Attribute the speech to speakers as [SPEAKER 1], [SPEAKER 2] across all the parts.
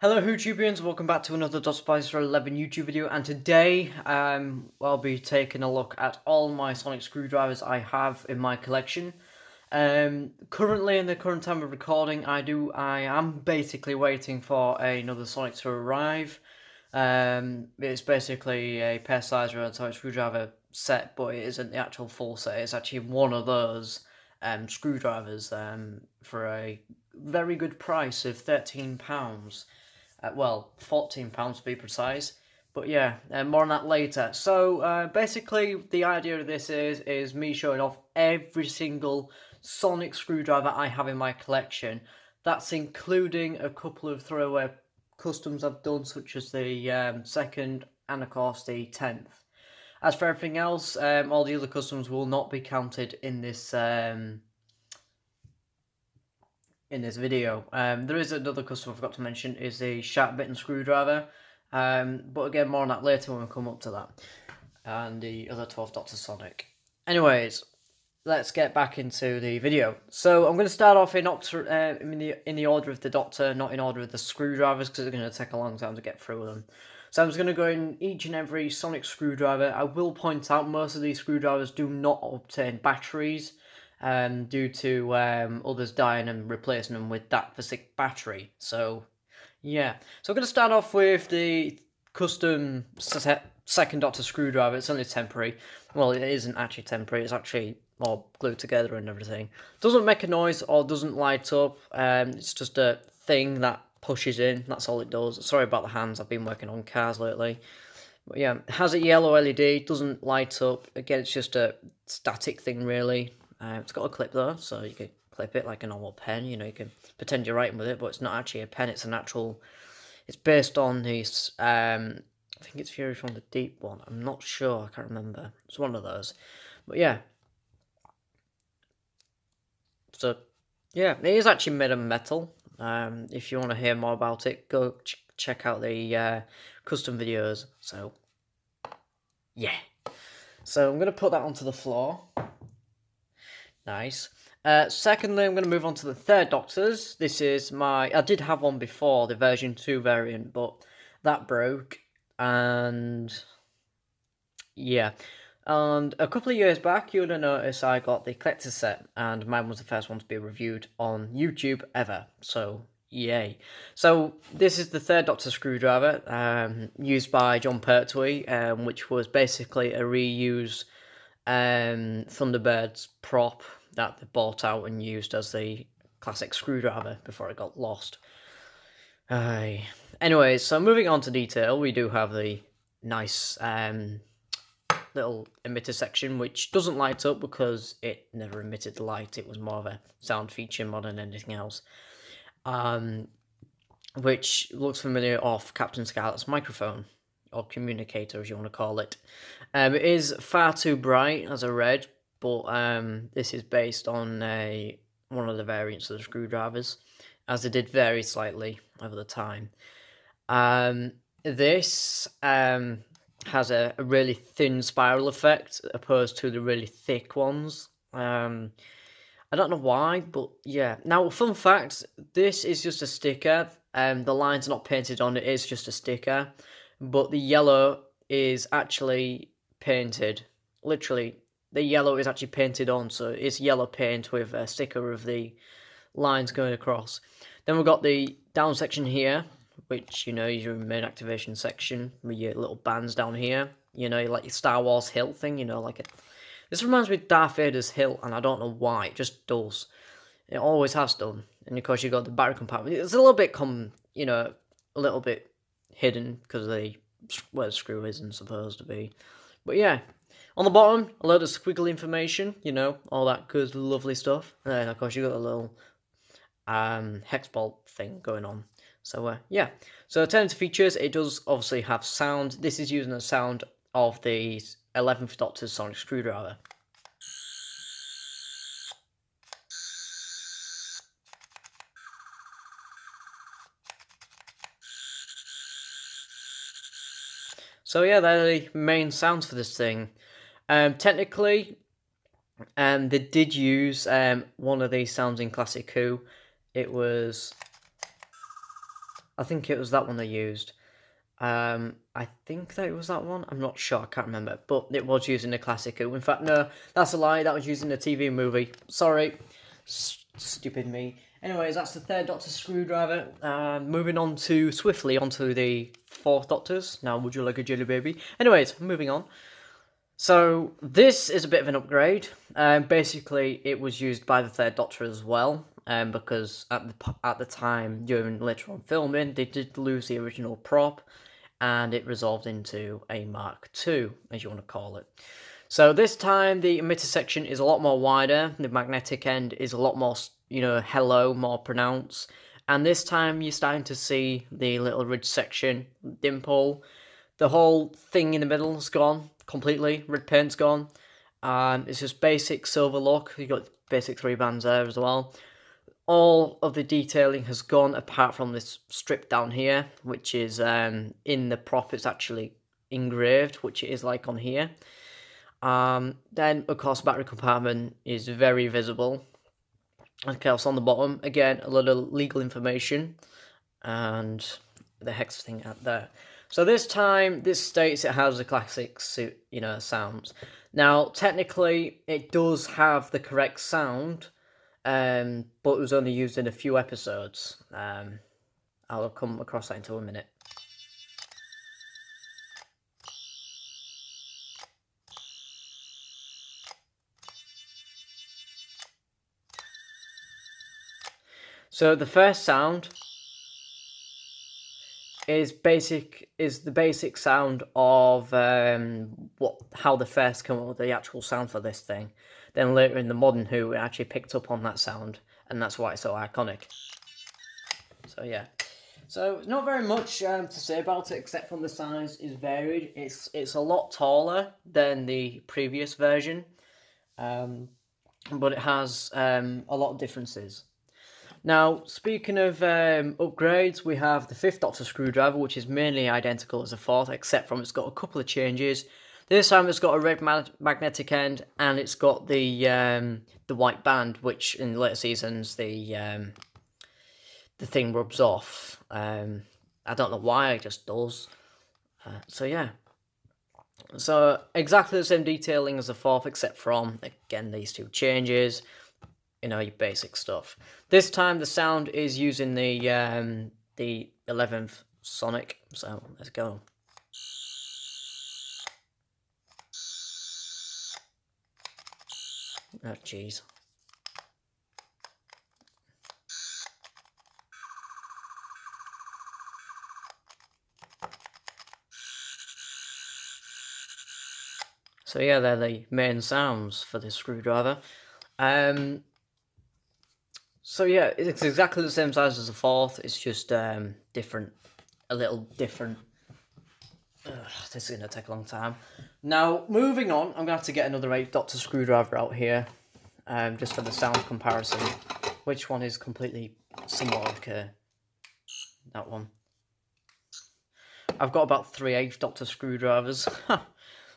[SPEAKER 1] Hello YouTubians, welcome back to another .11 YouTube video, and today I'll be taking a look at all my sonic screwdrivers I have in my collection. Currently, in the current time of recording, I am basically waiting for another sonic to arrive. It's basically a pair size sonic screwdriver set, but it isn't the actual full set. It's actually one of those screwdrivers for a very good price of £13. Well, £14 to be precise. But yeah, more on that later. So basically, the idea of this is me showing off every single sonic screwdriver I have in my collection. That's including a couple of throwaway customs I've done, such as the second and of course the 10th. As for everything else, all the other customs will not be counted in this video. There is another custom I forgot to mention, is the sharp bitten screwdriver, but again, more on that later when we come up to that, and the other 12th Doctor Sonic. Anyways, let's get back into the video. So I'm going to start off in the order of the Doctor, not in order of the screwdrivers, because it's going to take a long time to get through them. So I'm just going to go in each and every sonic screwdriver. I will point out most of these screwdrivers do not obtain batteries, due to others dying and replacing them with that specific battery. So yeah, so I'm going to start off with the custom second Doctor screwdriver. It's only temporary. Well, it isn't actually temporary, it's actually all glued together and everything. Doesn't make a noise or doesn't light up. It's just a thing that pushes in, that's all it does. Sorry about the hands, I've been working on cars lately. But yeah, it has a yellow LED, doesn't light up. Again, it's just a static thing really. It's got a clip though, so you can clip it like a normal pen. You know, you can pretend you're writing with it, but it's not actually a pen. It's an actual. It's based on this. I think it's Fury from the Deep one. I'm not sure. I can't remember. It's one of those. But yeah. So yeah, it is actually made of metal. If you want to hear more about it, go check out the custom videos. So yeah. So I'm gonna put that onto the floor. Nice. Secondly, I'm going to move on to the third Doctor's. This is I did have one before, the version 2 variant, but that broke. And yeah. And a couple of years back, you would have noticed I got the collector set, and mine was the first one to be reviewed on YouTube ever. So yay. So this is the third Doctor screwdriver, used by John Pertwee, which was basically a reuse Thunderbird's prop that they bought out and used as the classic screwdriver before it got lost. Anyways, so moving on to detail, we do have the nice little emitter section, which doesn't light up because it never emitted the light. It was more of a sound feature more than anything else, which looks familiar off Captain Scarlet's microphone, or communicator as you want to call it. It is far too bright as a red, but this is based on one of the variants of the screwdrivers, as they did vary slightly over the time. This has a really thin spiral effect opposed to the really thick ones. I don't know why, but yeah. Now, fun fact, this is just a sticker. The line's not painted on, it is just a sticker. But the yellow is actually painted. Literally, the yellow is actually painted on, so it's yellow paint with a sticker of the lines going across. Then we've got the down section here, which, you know, is your main activation section with your little bands down here. You know, like your Star Wars hilt thing, you know, like it. This reminds me of Darth Vader's hilt, and I don't know why, it just does. It always has done. And of course, you've got the battery compartment. It's a little bit, a little bit hidden because of where the screw isn't supposed to be. But yeah, on the bottom, a load of squiggly information, you know, all that good, lovely stuff. And then, of course, you've got a little hex bolt thing going on. So, yeah. So, turning to features, it does obviously have sound. This is using the sound of the 11th Doctor's sonic screwdriver. So yeah, they're the main sounds for this thing. Technically, they did use one of these sounds in Classic Who. It was I think it was that one they used. I think that it was that one. I'm not sure. I can't remember. But it was using the classic Who. In fact, no, that's a lie. That was using the TV movie. Sorry. Stupid me. Anyways, that's the third Doctor screwdriver. Moving on to swiftly onto the fourth Doctors. Now, would you like a jelly baby? Anyways, moving on. So this is a bit of an upgrade. Basically, it was used by the third Doctor as well. Because at the time during later on filming, they did lose the original prop, and it resolved into a Mark II, as you want to call it. So this time the emitter section is a lot more wider. The magnetic end is a lot more, hello, more pronounced. And this time you're starting to see the little ridge section, dimple. The whole thing in the middle is gone completely. Red paint's gone. It's just basic silver look. You've got basic 3 bands there as well. All of the detailing has gone apart from this strip down here, which is in the prop. It's actually engraved, which it is like on here. Then, of course, battery compartment is very visible. Okay, also on the bottom, again, a little legal information and the hex thing out there. So this time, this states it has the classic, sounds. Now, technically, it does have the correct sound, but it was only used in a few episodes. I'll come across that into a minute. So the first sound is the basic sound of how they first come up with the actual sound for this thing. Then later in the modern Who, it actually picked up on that sound, and that's why it's so iconic. So yeah, so not very much to say about it except from the size is varied. It's a lot taller than the previous version, but it has a lot of differences. Now, speaking of upgrades, we have the 5th Doctor screwdriver, which is mainly identical as the 4th, except from it's got a couple of changes. This time it's got a red magnetic end, and it's got the white band, which in later seasons the thing rubs off. I don't know why, it just does. So yeah. So exactly the same detailing as the 4th, except from, again, these 2 changes. Your basic stuff. This time the sound is using the 11th sonic. So let's go. Oh jeez. So yeah, they're the main sounds for this screwdriver. So yeah, it's exactly the same size as the 4th. It's just different, a little different. This is gonna take a long time. Now, moving on, I'm gonna have to get another 8th Doctor screwdriver out here, just for the sound comparison. Which one is completely similar? Okay, that one. I've got about 3 8th Doctor screwdrivers.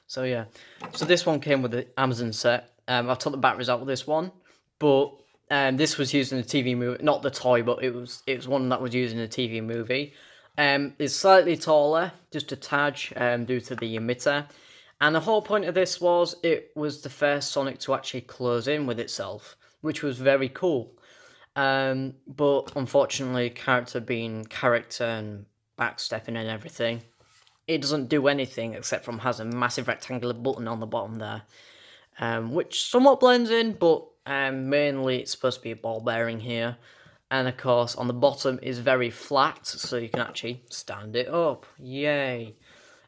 [SPEAKER 1] So yeah, so this one came with the Amazon set. I took the batteries out with this one, but this was used in the TV movie, not the toy, but it was one that was used in the TV movie. It's slightly taller, just a tad, due to the emitter. And the whole point of this was it was the first Sonic to actually close in with itself, which was very cool. But unfortunately, character being character and backstepping and everything, it doesn't do anything except from has a massive rectangular button on the bottom there, which somewhat blends in, but mainly it's supposed to be a ball bearing here. And of course on the bottom is very flat, so you can actually stand it up. Yay.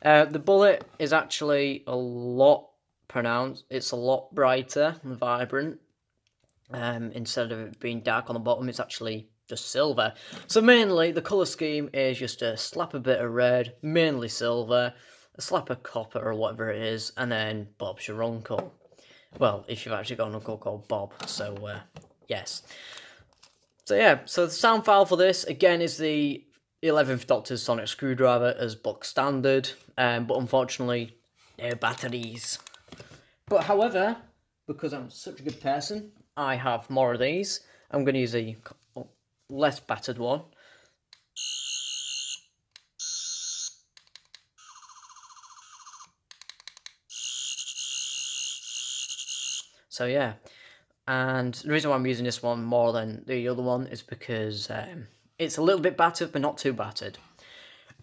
[SPEAKER 1] The bullet is actually a lot pronounced. It's a lot brighter and vibrant. Instead of it being dark on the bottom, it's actually just silver. So mainly the colour scheme is just a slap a bit of red, mainly silver, a slap of copper or whatever it is, and then Bob's your uncle. Well, if you've actually got an uncle called Bob, so yes. So yeah, so the sound file for this, again, is the 11th Doctor's sonic screwdriver as box standard, but unfortunately, no batteries. But however, because I'm such a good person, I have more of these. I'm going to use a less battered one. So yeah, and the reason why I'm using this one more than the other one is because it's a little bit battered, but not too battered.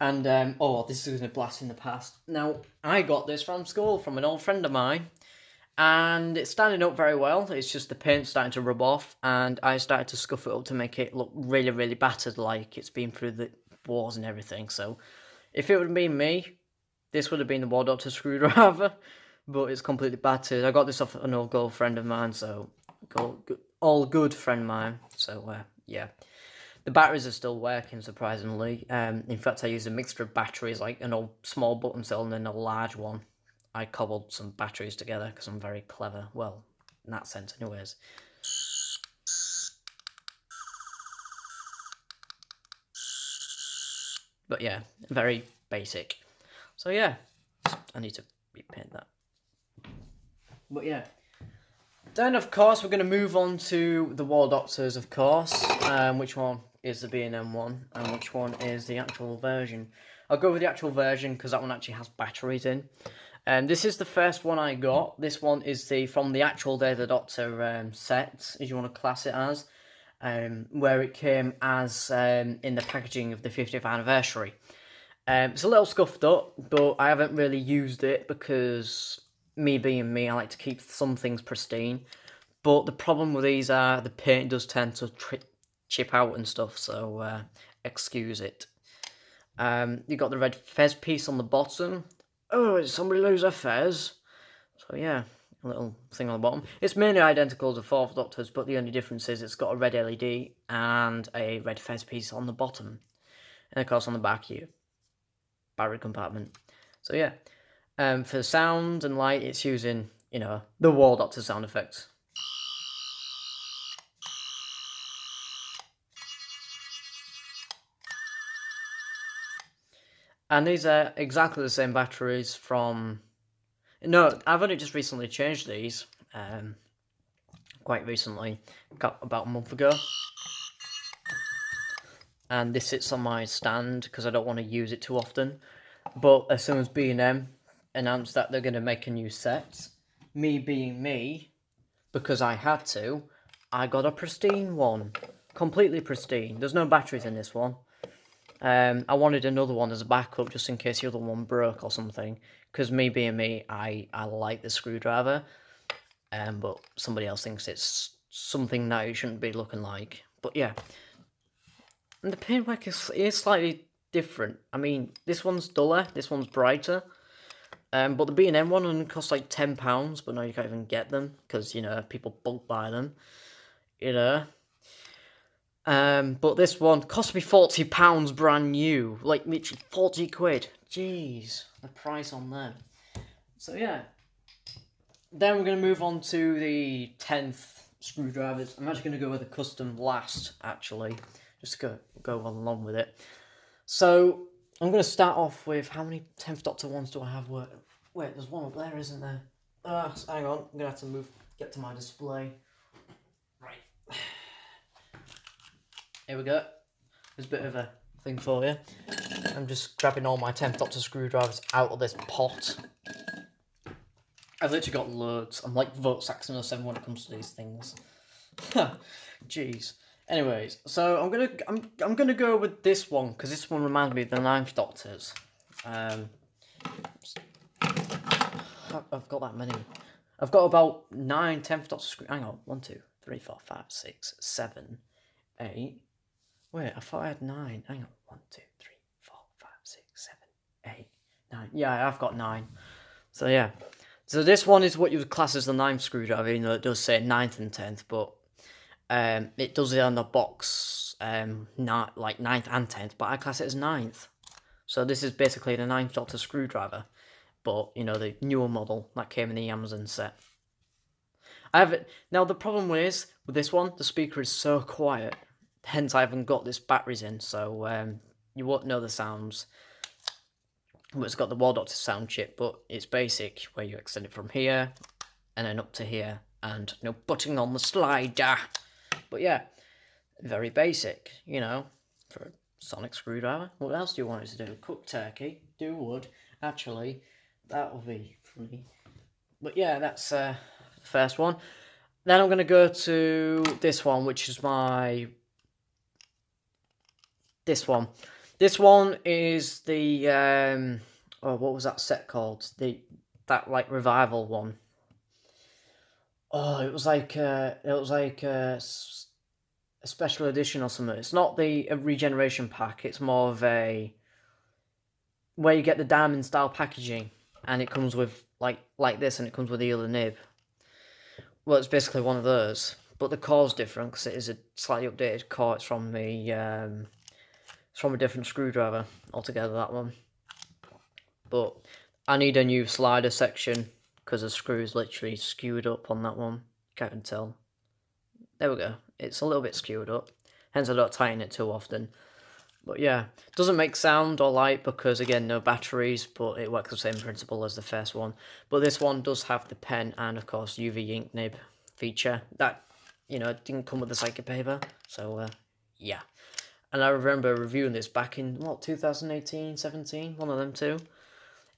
[SPEAKER 1] And, oh, this is going to blast in the past. Now, I got this from school from an old friend of mine, and it's standing up very well. It's just the paint starting to rub off, and I started to scuff it up to make it look really, really battered, like it's been through the wars and everything. So, if it would have been me, this would have been the War Doctor screwdriver, but it's completely battered. I got this off an old girlfriend of mine, so, all good friend of mine, so, yeah. The batteries are still working, surprisingly. In fact, I used a mixture of batteries, like an old small button cell and then a large one. I cobbled some batteries together because I'm very clever. Well, in that sense, anyways. But yeah, very basic. So yeah, I need to repaint that. But yeah. Then, of course, we're going to move on to the War Doctors, of course. Which one is the B&M one, and which one is the actual version. I'll go with the actual version, because that one actually has batteries in. This is the first one I got. This one is from the actual Day of the Doctor set, as you want to class it as. Where it came as in the packaging of the 50th anniversary. It's a little scuffed up, but I haven't really used it because, me being me, I like to keep some things pristine. But the problem with these are the paint does tend to chip out and stuff, so excuse it. You got the red fez piece on the bottom. Oh, did somebody lose a fez? So yeah, a little thing on the bottom. It's mainly identical to Fourth Doctor's, but the only difference is it's got a red LED and a red fez piece on the bottom. And of course on the back here, battery compartment. So yeah, for the sound and light, it's using, you know, the War Doctor sound effects. And these are exactly the same batteries from... No, I've only just recently changed these. Quite recently. About a month ago. And this sits on my stand because I don't want to use it too often. But as soon as B&M announced that they're going to make a new set, me being me, because I had to, I got a pristine one. Completely pristine. There's no batteries in this one. I wanted another one as a backup just in case the other one broke or something. Because me being me, I like the screwdriver. But somebody else thinks it's something that it shouldn't be looking like. But yeah. And the paintwork is slightly different. I mean, this one's duller, this one's brighter. But the B&M one only costs like £10, but now you can't even get them. Because, you know, people bulk buy them. You know. But this one cost me £40 brand new. Like, literally 40 quid. Jeez, the price on them. So, yeah. Then we're going to move on to the 10th screwdrivers. I'm actually going to go with a custom last, actually. Just to go along with it. So, I'm going to start off with, how many 10th Doctor ones do I have? Wait, there's one up there, isn't there? Hang on, I'm going to have to get to my display. Right. Here we go. There's a bit of a thing for you. I'm just grabbing all my 10th Doctor screwdrivers out of this pot. I've literally got loads. I'm like Vortex Manipulator when it comes to these things. Jeez. Anyways, so I'm gonna go with this one because this one reminds me of the 9th Doctor's. I've got that many. I've got about 9 10th Doctor screw. Hang on, 1, 2, 3, 4, 5, 6, 7, 8. Wait, I thought I had 9. Hang on, 1, 2, 3, 4, 5, 6, 7, 8, 9. Yeah, I've got 9. So yeah. So this one is what you would class as the 9th screwdriver, even though it does say 9th and 10th, but it does it on the box, not like 9th and 10th, but I class it as 9th. So this is basically the 9th Doctor screwdriver, but, you know, the newer model that came in the Amazon set. I have it. Now, the problem is, with this one, the speaker is so quiet, hence I haven't got this batteries in, so you won't know the sounds. Well, it's got the War Doctor sound chip, but it's basic, where you extend it from here, and then up to here, and no button on the slider. But yeah, very basic, you know, for a sonic screwdriver. What else do you want it to do? Cook turkey, do wood. Actually, that will be funny. But yeah, that's the first one. Then I'm going to go to this one, which is this one. This one is the, oh, what was that set called? That like revival one. Oh, it was like a special edition or something. It's not the regeneration pack. It's more of a where you get the diamond style packaging, and it comes with like this, and it comes with the other nib. Well, it's basically one of those, but the core's different because it is a slightly updated core. It's from the it's from a different screwdriver altogether, that one. But I need a new slider section because the screw is literally skewed up on that one. Can't tell. There we go. It's a little bit skewed up. Hence I don't tighten it too often. But yeah, doesn't make sound or light because, again, no batteries, but it works the same principle as the first one. But this one does have the pen and, of course, UV ink nib feature. That, you know, didn't come with the psychic paper. So, yeah. And I remember reviewing this back in, what, 2018, 17? One of them two.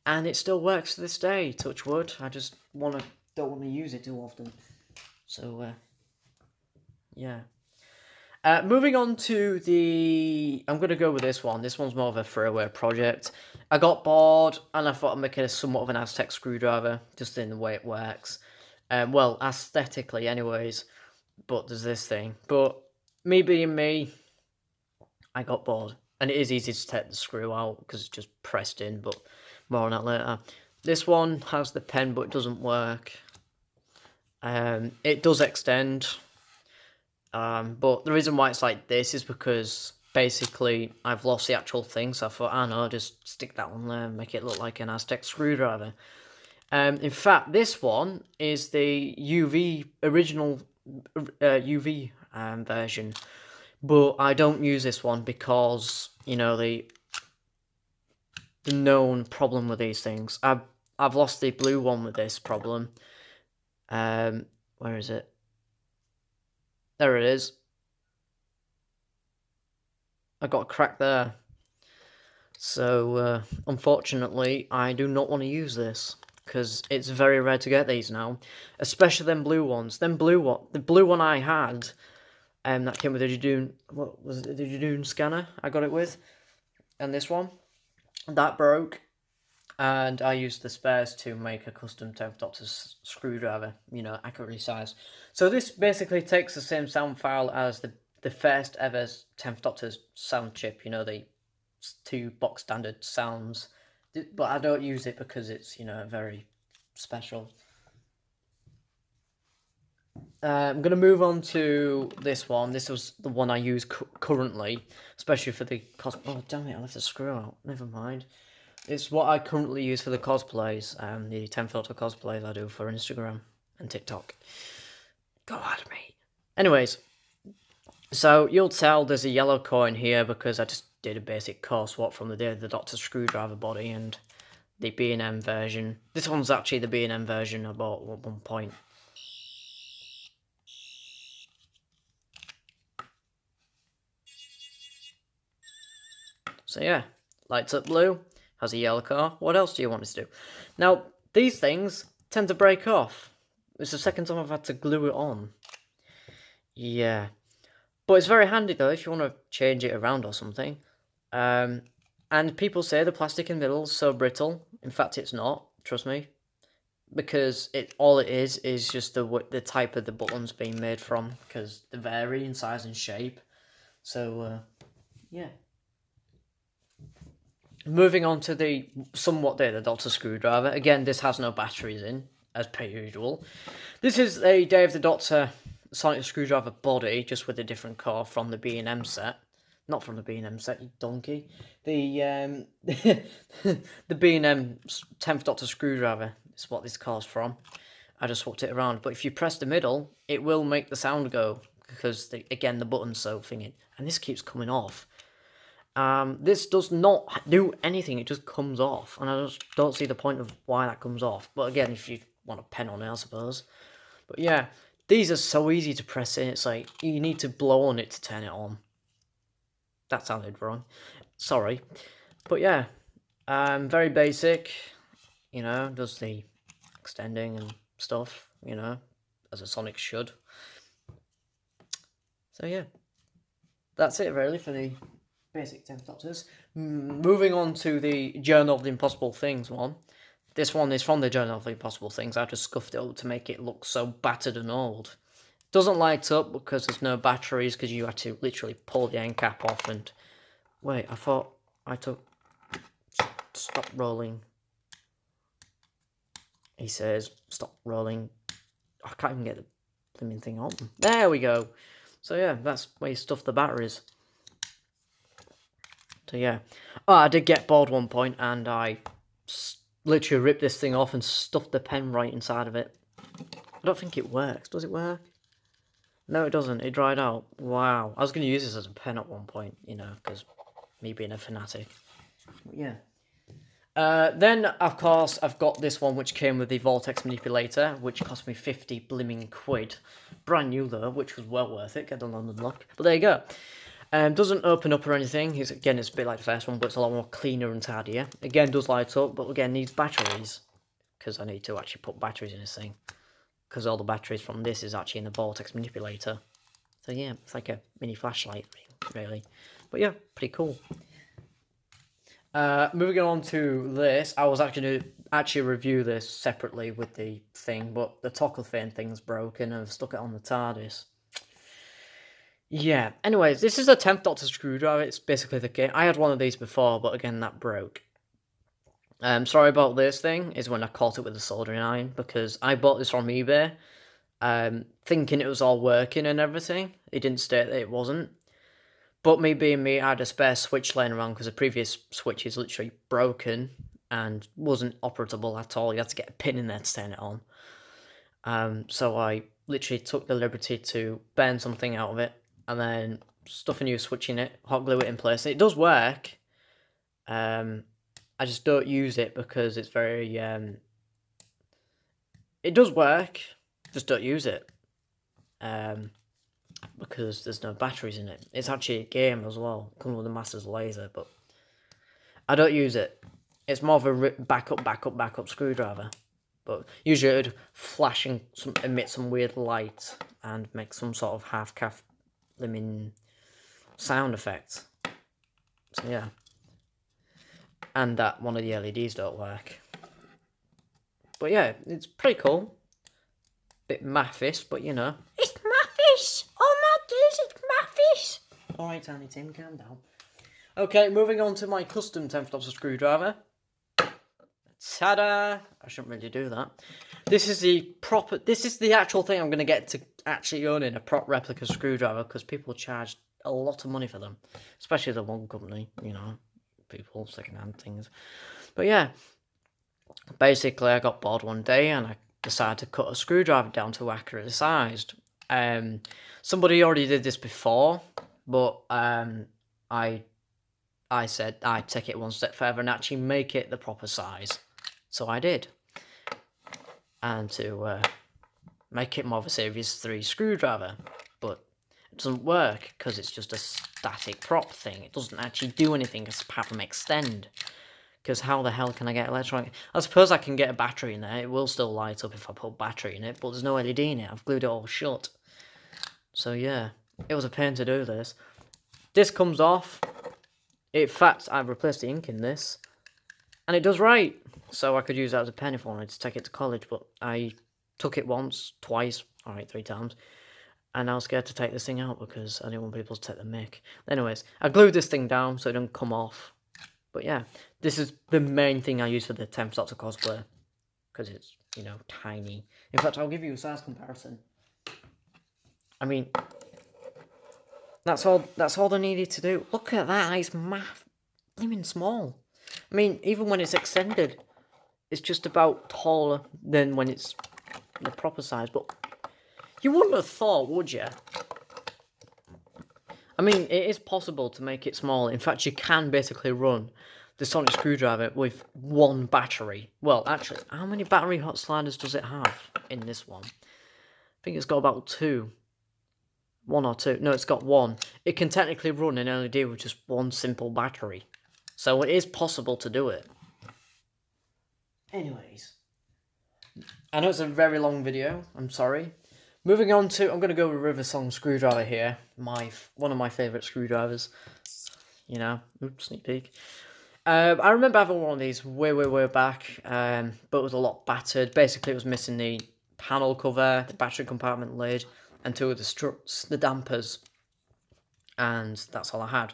[SPEAKER 1] And it still works to this day, touch wood. I just don't want to use it too often. So, yeah. Moving on to I'm going to go with this one. This one's more of a throwaway project. I got bored and I thought I'd make it somewhat of an Aztec screwdriver, just in the way it works. Well, aesthetically anyways, but there's this thing. But me being me, I got bored. And it is easy to take the screw out because it's just pressed in, but more on that later. This one has the pen, but it doesn't work. It does extend. But the reason why it's like this is because basically I've lost the actual thing, so I thought, I know, just stick that one there and make it look like an Aztec screwdriver. In fact, this one is the original UV version, but I don't use this one because, you know, the known problem with these things. I've lost the blue one with this problem. Where is it? There it is. I got a crack there. So, unfortunately, I do not want to use this. Because it's very rare to get these now. Especially them blue ones. The blue one I had, that came with the Jadune, what was it, the Jadune scanner I got it with. And this one. That broke. And I used the spares to make a custom 10th Doctor's screwdriver, you know, accurately sized. So this basically takes the same sound file as the first ever 10th Doctor's sound chip, you know, the 2 box standard sounds. But I don't use it because it's, you know, very special. I'm going to move on to this one. This was the one I use currently, especially for the oh, damn it, I left the screw out. Never mind. It's what I currently use for the cosplays, the 10 filter cosplays I do for Instagram and TikTok. God, me. Anyways, so you'll tell there's a yellow coin here because I just did a basic core swap from the day of the Doctor Screwdriver body and the B&M version. This one's actually the B&M version I bought at one point. So yeah, lights up blue. Has a yellow car. What else do you want us to do? Now, these things tend to break off. It's the second time I've had to glue it on. Yeah. But it's very handy, though, if you want to change it around or something. And people say the plastic in the middle is so brittle. In fact, it's not. Trust me. Because all it is just the type of the buttons being made from. Because they vary in size and shape. So, yeah. Moving on to the Doctor Screwdriver. Again, this has no batteries in, as per usual. This is a Day of the Doctor Sonic Screwdriver body, just with a different core from the B&M set. Not from the B&M set, you donkey. The the B&M 10th Doctor Screwdriver is what this core's from. I just swapped it around. But if you press the middle, it will make the sound go. Because, again, the button's so thingy. And this keeps coming off. This does not do anything, it just comes off, and I just don't see the point of why that comes off. But again, if you want a pen on it, I suppose. But yeah, these are so easy to press in, it's like, you need to blow on it to turn it on. That sounded wrong. Sorry. But yeah, very basic, you know, does the extending and stuff, you know. as a Sonic should. So yeah, that's it really for the basic 10th Doctors. Moving on to the Journal of the Impossible Things one. This one is from the Journal of the Impossible Things. I just scuffed it up to make it look so battered and old. Doesn't light up because there's no batteries, because you had to literally pull the end cap off and... Wait, I thought I took... Stop rolling. He says, stop rolling. I can't even get the blimmin' thing on. There we go. So yeah, that's where you stuff the batteries. So yeah. Oh, I did get bored one point and I literally ripped this thing off and stuffed the pen right inside of it. I don't think it works. Does it work? No, it doesn't. It dried out. Wow. I was going to use this as a pen at one point, you know, because me being a fanatic. But yeah. Then, of course, I've got this one which came with the Vortex Manipulator, which cost me 50 blimmin' quid. Brand new though, which was well worth it. Get the London lock. But there you go. Doesn't open up or anything. Again, it's a bit like the first one, but it's a lot more cleaner and tidier. Again, does light up, but again, needs batteries. Because I need to actually put batteries in this thing. Because all the batteries from this is actually in the Vortex Manipulator. So yeah, it's like a mini flashlight, really. But yeah, pretty cool. Moving on to this, I was actually going to actually review this separately with the thing, but the toggle fan thing's broken and I've stuck it on the TARDIS. Yeah, anyways, this is a 10th Doctor screwdriver. It's basically the kit. I had one of these before, but again, that broke. Sorry about this thing, is when I caught it with a soldering iron, because I bought this from eBay, thinking it was all working and everything. It didn't state that it wasn't. But me being me, I had a spare switch laying around because the previous switch is literally broken and wasn't operable at all. You had to get a pin in there to turn it on. So I literally took the liberty to burn something out of it and then stuff a new switch in it, hot glue it in place. It does work. I just don't use it because it's very... it does work, just don't use it. Because there's no batteries in it. It's actually a game as well. Comes with a Master's laser, but I don't use it. It's more of a backup screwdriver. But usually it would flash and emit some weird light and make some sort of half-calf liming sound effect. So yeah. And that one of the LEDs don't work. But yeah, it's pretty cool. Bit mathish, but you know. It's mathish! Oh my days, it's mathish! Alright, Tiny Tim, calm down. Okay, moving on to my custom 10th Doctor screwdriver. Ta-da! I shouldn't really do that. This is the actual thing I'm going to get to actually owning a prop replica screwdriver, because people charge a lot of money for them. Especially the one company, you know. People, second-hand things. But yeah. Basically, I got bored one day and I decided to cut a screwdriver down to accurately sized. Somebody already did this before, but I said I'd take it one step further and actually make it the proper size. So I did. And to make it more of a Series 3 screwdriver. But it doesn't work because it's just a static prop thing. It doesn't actually do anything apart from extend. Because how the hell can I get electronic... I suppose I can get a battery in there. It will still light up if I put a battery in it, but there's no LED in it. I've glued it all shut. So yeah, it was a pain to do this. This comes off. In fact, I've replaced the ink in this. And it does write. So I could use that as a pen if I wanted to take it to college, but I took it once, twice, alright, 3 times. And I was scared to take this thing out because I didn't want people to take the mick. Anyways, I glued this thing down so it doesn't come off. But yeah, this is the main thing I use for the 10th Doctor cosplay. Because it's, you know, tiny. In fact, I'll give you a size comparison. I mean, that's all they needed to do. Look at that, it's blimmin' small. I mean, even when it's extended, it's just about taller than when it's the proper size. But you wouldn't have thought, would you? I mean, it is possible to make it small. In fact, you can basically run the sonic screwdriver with 1 battery. Well, actually, how many battery hot sliders does it have in this one? I think it's got about 2. 1 or 2. No, it's got 1. It can technically run an LED with just 1 simple battery. So it is possible to do it. Anyways. I know it's a very long video. I'm sorry. Moving on to, I'm going to go with Riversong Screwdriver here. One of my favourite screwdrivers. You know, oops, sneak peek. I remember having one of these way back, but it was a lot battered. Basically, it was missing the panel cover, the battery compartment lid, and two of the struts, the dampers. And that's all I had.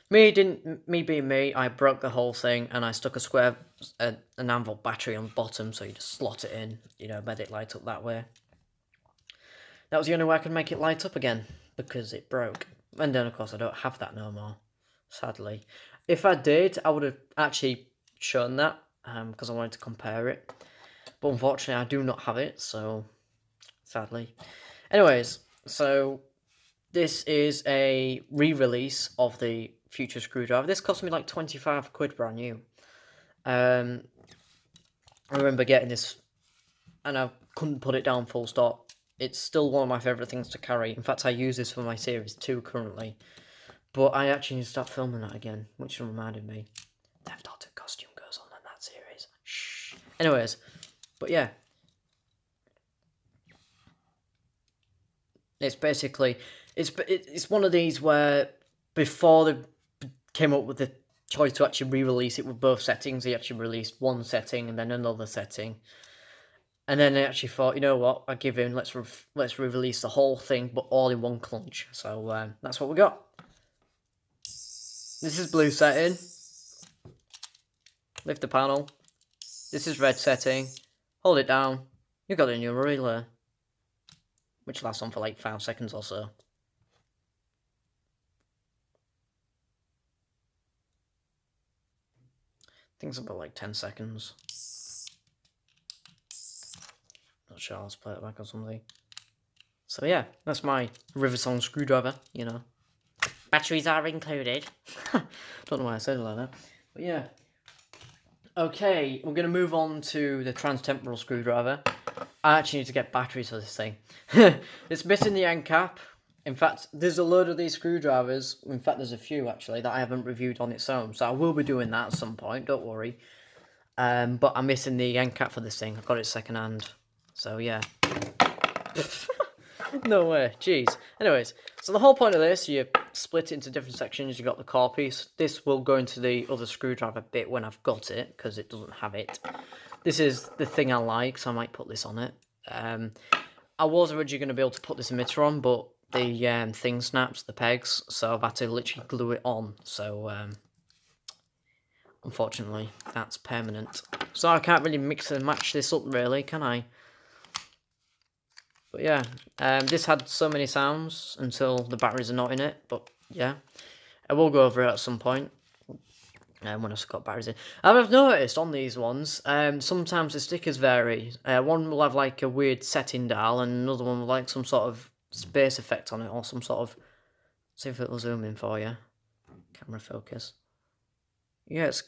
[SPEAKER 1] Me being me, I broke the whole thing, and I stuck an 9-volt battery on the bottom, so you just slot it in, you know, made it light up that way. That was the only way I could make it light up again, because it broke. And then, of course, I don't have that no more, sadly. If I did, I would have actually shown that, because I wanted to compare it. But unfortunately, I do not have it, so sadly. Anyways, so this is a re-release of the Future Screwdriver. This cost me like 25 quid brand new. I remember getting this, and I couldn't put it down full stop. It's still one of my favourite things to carry. In fact, I use this for my Series 2 currently. But I actually need to start filming that again, which reminded me. Death Doctor costume goes on in that series. Shh. Anyways, but yeah. It's basically, it's one of these where before they came up with the choice to actually re-release it with both settings, they actually released one setting and then another setting. And then they actually thought, you know what, I give in, let's re-release the whole thing, but all in one clunch. So that's what we got. This is blue setting. Lift the panel. This is red setting. Hold it down. You've got a new relay, which lasts on for like 5 seconds or so. I think it's about like 10 seconds. Not sure, let's play it back or something. So yeah, that's my Riversong Screwdriver, you know. Batteries are included. Don't know why I said it like that. But yeah. Okay, we're going to move on to the Temporal Screwdriver. I actually need to get batteries for this thing. It's missing the end cap. In fact, there's a load of these screwdrivers. In fact, there's a few actually that I haven't reviewed on its own. So I will be doing that at some point, don't worry. But I'm missing the end cap for this thing. I got it second hand. So yeah. No way, jeez. Anyways, so the whole point of this, you split it into different sections. You got the core piece. This will go into the other screwdriver bit when I've got it, because it doesn't have it. This is the thing I like, so I might put this on it. I was originally going to be able to put this emitter on, but the thing snaps, the pegs, so I've had to literally glue it on. So, unfortunately, that's permanent. So I can't really mix and match this up, really, can I? But yeah, this had so many sounds until the batteries are not in it. But yeah, I will go over it at some point when I've got batteries in. I've noticed on these ones, sometimes the stickers vary. One will have like a weird setting dial, and another one will like some sort of space effect on it, or some sort of. See if it'll zoom in for you. Camera focus. Yeah, it's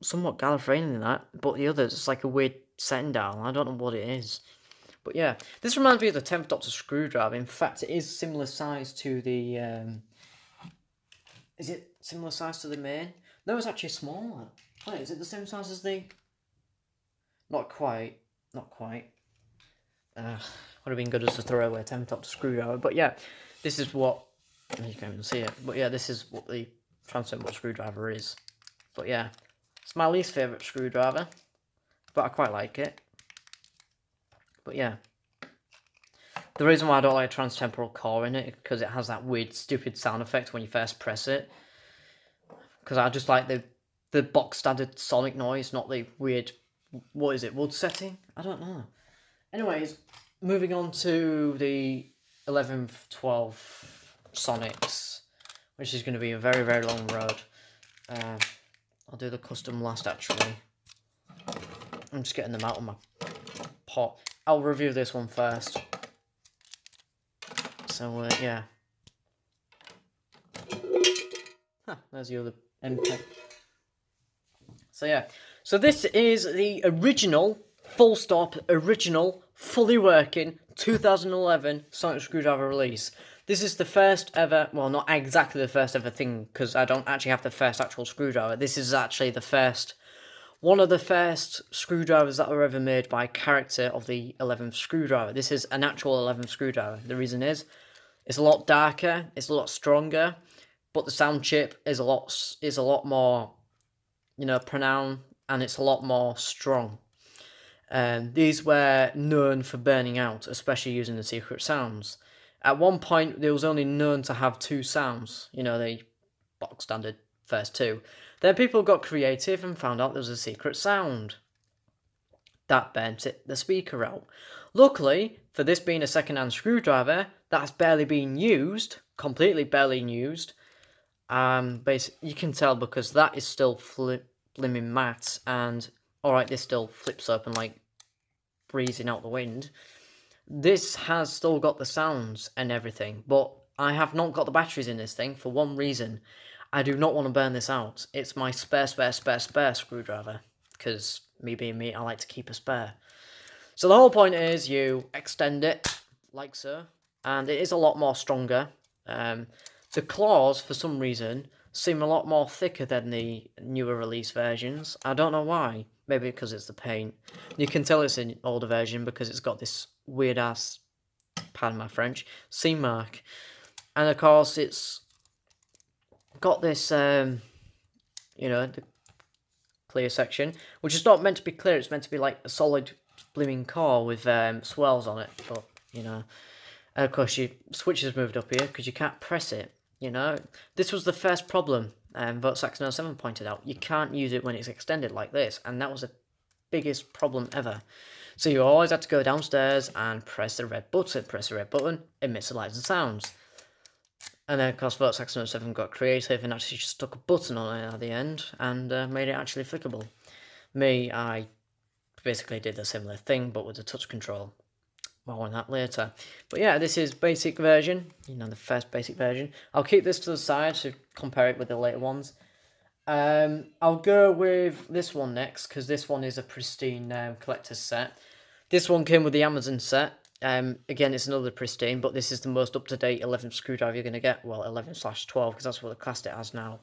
[SPEAKER 1] somewhat Gallifreyan in that, but the others, it's like a weird setting dial. I don't know what it is. But yeah, this reminds me of the 10th Doctor Screwdriver. In fact, it is similar size to the... is it similar size to the main? No, it's actually smaller. Wait, is it the same size as the... Not quite. Not quite. Would have been good as a throwaway 10th Doctor Screwdriver. But yeah, this is what... You can't even see it. But yeah, this is what the Temporal Screwdriver is. But yeah, it's my least favourite screwdriver. But I quite like it. But yeah, the reason why I don't like a Temporal core in it is because it has that weird, stupid sound effect when you first press it. Because I just like the box standard sonic noise, not the weird, what is it, wood setting? I don't know. Anyways, moving on to the 11th, 12th Sonics, which is going to be a very, very long road. I'll do the custom last, actually. I'm just getting them out of my pot. I'll review this one first. So, yeah. There's the other end cap. So, yeah. So, this is the original, full stop, original, fully working 2011 Sonic Screwdriver release. This is the first ever, well, not exactly the first ever thing, because I don't actually have the first actual screwdriver. This is actually the first one of the first screwdrivers that were ever made by a character of the 11th screwdriver. This is an actual 11th screwdriver. The reason is, it's a lot darker, it's a lot stronger, but the sound chip is a lot more, you know, pronounced, and it's a lot more strong. These were known for burning out, especially using the secret sounds. At one point, they was only known to have 2 sounds, you know, the box standard first 2. Then people got creative and found out there was a secret sound. That burnt the speaker out. Luckily, for this being a second-hand screwdriver, that's barely being used, completely barely used. You can tell because that is still flimming matte, and alright, this still flips open like breezing out the wind. This has still got the sounds and everything, but I have not got the batteries in this thing for one reason. I do not want to burn this out. It's my spare screwdriver, because me being me, I like to keep a spare. So the whole point is you extend it like so, and it is a lot more stronger. The claws, for some reason, seem a lot more thicker than the newer release versions. I don't know why. Maybe because it's the paint. You can tell it's an older version because it's got this weird ass, pardon my French, seam mark. And of course it's got this, you know, the clear section, which is not meant to be clear. It's meant to be like a solid blooming core with swirls on it. But, you know, and of course your switch has moved up here because you can't press it. You know, this was the first problem Vortex 07 pointed out. You can't use it when it's extended like this, and that was the biggest problem ever. So you always had to go downstairs and press the red button, emits the lights and sounds. And then of course Vortex 07 got creative and actually just stuck a button on it at the end and made it actually flickable. I basically did a similar thing but with a touch control. More on that later. But yeah, this is basic version, you know, the first basic version. I'll keep this to the side to compare it with the later ones. I'll go with this one next, because this one is a Pristine Collector Set. This one came with the Amazon set. Again, it's another Pristine, but this is the most up-to-date 11th screwdriver you're going to get. Well, 11/12, because that's what the class it has now.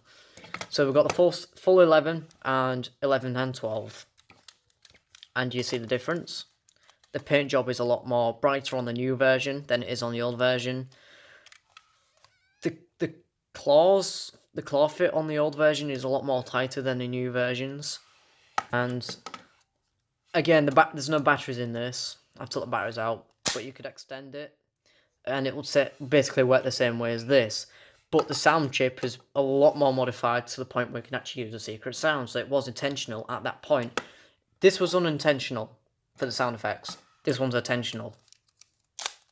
[SPEAKER 1] So we've got the full 11 and 11 and 12. And you see the difference. The paint job is a lot more brighter on the new version than it is on the old version. The claw fit on the old version is a lot more tighter than the new versions. And again, there's no batteries in this. I've took the batteries out, but you could extend it, and it would basically work the same way as this. But the sound chip is a lot more modified to the point where you can actually use a secret sound. So it was intentional at that point. This was unintentional for the sound effects. This one's intentional.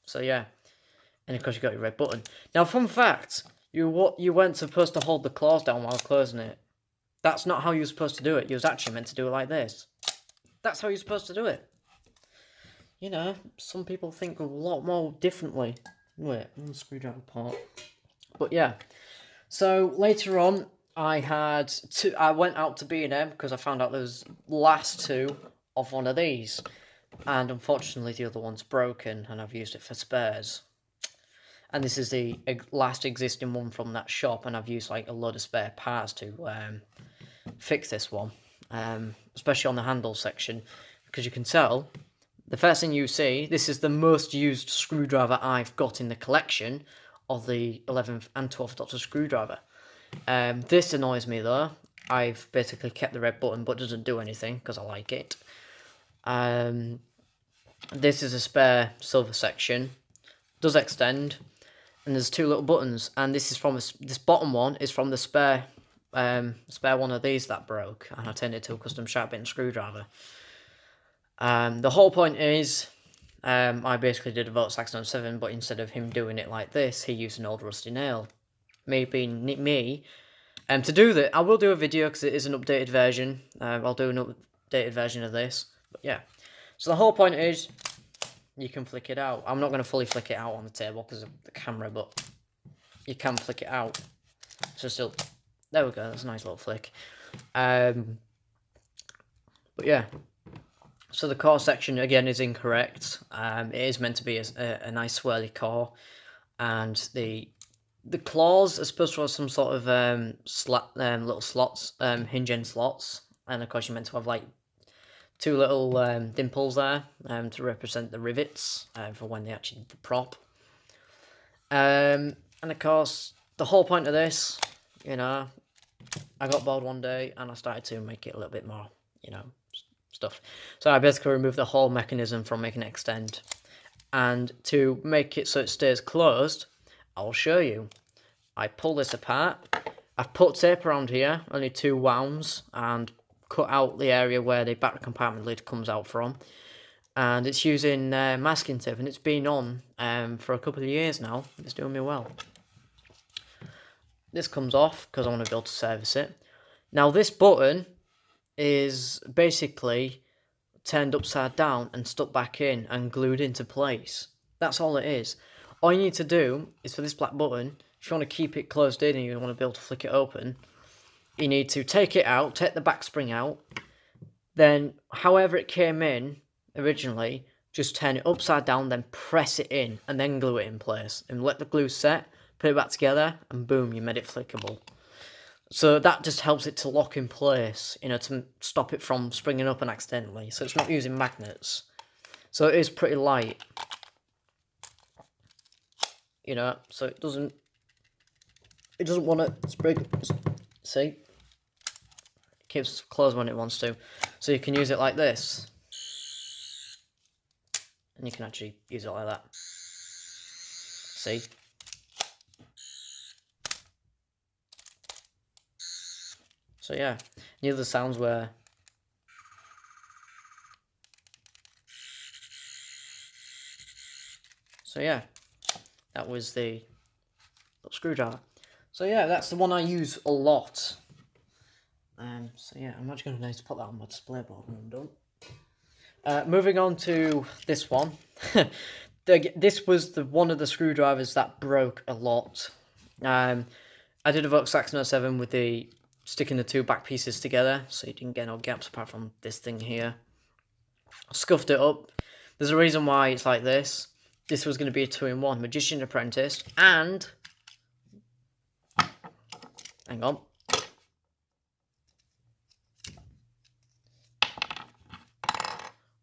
[SPEAKER 1] So yeah. And of course you got your red button. Now fun fact, you weren't supposed to hold the claws down while closing it. That's not how you were supposed to do it. You was actually meant to do it like this. That's how you're supposed to do it. You know, some people think a lot more differently. Wait, on the screwdriver part. But yeah. So later on I went out to B&M because I found out there was last 2 of one of these. And unfortunately the other one's broken and I've used it for spares. And this is the last existing one from that shop, and I've used like a load of spare parts to fix this one. Especially on the handle section, because you can tell, the first thing you see, this is the most used screwdriver I've got in the collection of the 11th and 12th Doctor screwdriver. This annoys me though. I've basically kept the red button but doesn't do anything because I like it. This is a spare silver section, does extend, and there's 2 little buttons, and this is from this bottom one is from the spare one of these that broke, and I turned it to a custom sharp bitten screwdriver. The whole point is, I basically did a Vortex 07, but instead of him doing it like this, he used an old rusty nail. Me being me, to do that, I will do a video because it is an updated version. I'll do an updated version of this, but yeah. So the whole point is, you can flick it out. I'm not going to fully flick it out on the table because of the camera, but you can flick it out. So still, there we go, that's a nice little flick. But yeah, so the core section again is incorrect. It is meant to be a nice swirly core, and the claws are supposed to have some sort of little slots, hinge end slots. and of course you're meant to have like two little dimples there to represent the rivets for when they actually the prop. And of course, the whole point of this, you know, I got bored one day and I started to make it a little bit more, you know, stuff. So I basically removed the whole mechanism from making it extend. And to make it so it stays closed, I'll show you. I pull this apart. I've put tape around here, only 2 wounds, and cut out the area where the battery compartment lid comes out from. And it's using masking tape, and it's been on for a couple of years now. It's doing me well. This comes off because I want to be able to service it. Now this button is basically turned upside down and stuck back in and glued into place. That's all it is. All you need to do is for this black button, if you want to keep it closed in and you want to be able to flick it open, you need to take it out, take the back spring out, then however it came in originally, just turn it upside down, then press it in and then glue it in place and let the glue set, put it back together, and boom, you made it flickable. So that just helps it to lock in place, you know, to stop it from springing up and accidentally. So it's not using magnets. So it is pretty light. You know, so it doesn't want to spring. See? It keeps closed when it wants to. So you can use it like this. And you can actually use it like that. See? So yeah, the other sounds were so yeah, that was the little screwdriver. So yeah, that's the one I use a lot. So yeah, I'm actually going to need to put that on my display board when I'm done. Moving on to this one. This was one of the screwdrivers that broke a lot. I did a Vortex 07 with the sticking the 2 back pieces together, so you didn't get no gaps apart from this thing here. Scuffed it up. There's a reason why it's like this. This was going to be a 2-in-1, Magician Apprentice, and hang on.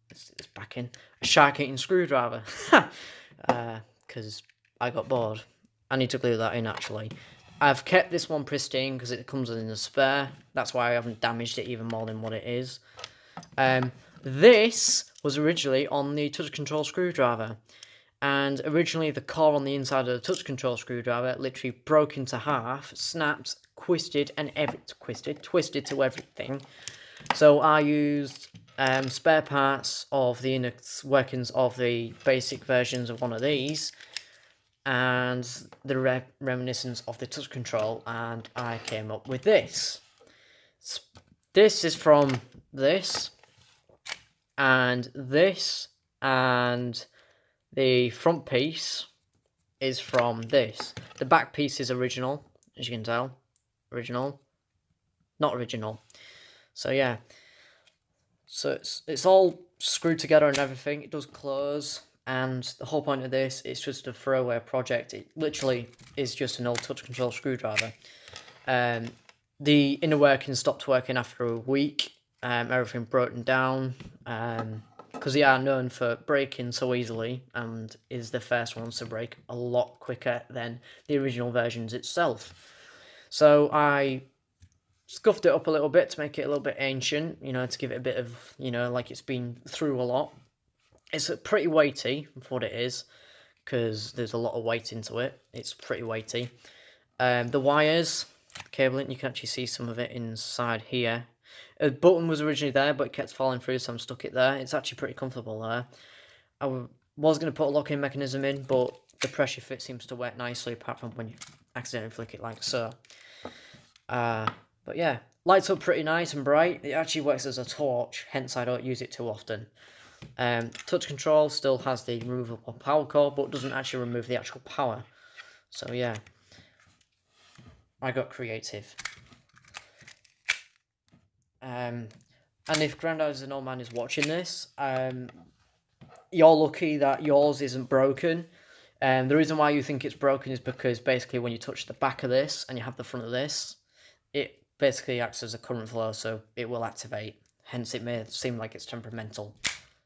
[SPEAKER 1] Let's stick this back in. A shark-eating screwdriver, because I got bored. I need to glue that in actually. I've kept this one pristine because it comes in a spare. That's why I haven't damaged it even more than what it is. This was originally on the touch control screwdriver. And originally the core on the inside of the touch control screwdriver literally broke into half, snapped, twisted to everything. So I used spare parts of the inner workings of the basic versions of one of these, and the reminiscence of the touch control, and I came up with this. This is from this, and this, and the front piece is from this. The back piece is original, as you can tell. Original. Not original. So yeah. So it's all screwed together and everything. It does close. And the whole point of this is just a throwaway project. It literally is just an old touch control screwdriver. The inner workings stopped working after a week. Everything broken down. Because they are known for breaking so easily, and is the first ones to break a lot quicker than the original versions itself. So I scuffed it up a little bit to make it a little bit ancient, you know, to give it a bit of, you know, like it's been through a lot. It's pretty weighty for what it is, because there's a lot of weight into it. It's pretty weighty. The wires, cabling, you can actually see some of it inside here. A button was originally there, but it kept falling through, so I stuck it there. It's actually pretty comfortable there. I was going to put a locking mechanism in, but the pressure fit seems to work nicely, apart from when you accidentally flick it like so. But yeah, lights up pretty nice and bright. It actually works as a torch, hence I don't use it too often. Touch control still has the removable power cord, but doesn't actually remove the actual power. So yeah, I got creative. And if Grandad as an old man is watching this, you're lucky that yours isn't broken. The reason why you think it's broken is because basically when you touch the back of this and you have the front of this, it basically acts as a current flow, so it will activate. Hence, it may seem like it's temperamental.